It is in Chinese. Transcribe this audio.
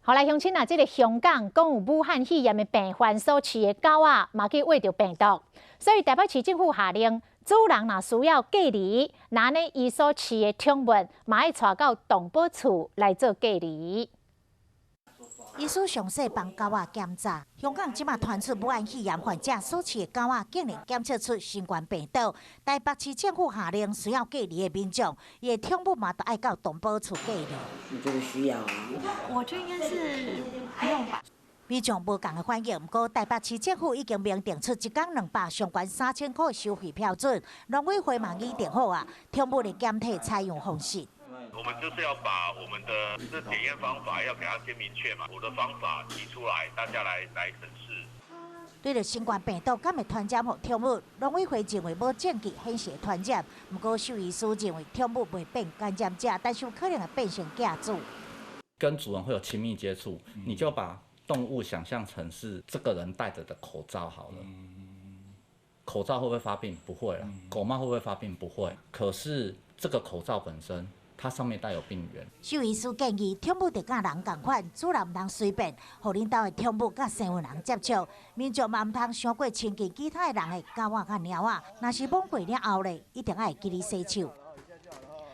后来乡亲啊，这个香港讲有武汉肺炎的病患所饲的狗仔嘛去喂着病毒，所以台北市政府下令，主人若需要隔离，那呢伊所饲的宠物嘛要带到动保处来做隔离。医师详细帮狗仔检查，香港即马传出武汉肺炎患者所饲的狗仔竟然检测出新冠病毒。台北市政府下令，需要隔离的民众，伊的宠物嘛都爱到动保处隔离。你这个需要啊？我觉得应该是不用吧。民众无共的反应，不过台北市政府已经明定出1天200相关3000块收费标准，农委会嘛拟定好啊，宠物的检体采用方式。我们就是要把我们的检验方法要给它先明确嘛，我的方法提出来，大家来审视。对着新冠病毒敢会传染给宠物，农委会认为无证据显示传染，不过兽医师认为宠物袂变感染者，但是有可能会变成寄主。跟主人会有亲密接触，你就把动物想象成是这个人戴着的口罩好了。口罩会不会发病？不会啦。狗猫会不会发病？不会。可是这个口罩本身，它上面带有病原。兽医师建议，宠物得甲人共款，主人唔通随便，互恁家的宠物甲生物人接触。民众嘛唔通伤过亲近其他的人的狗仔甲猫仔，若是摸过了后咧，一定要记得洗手。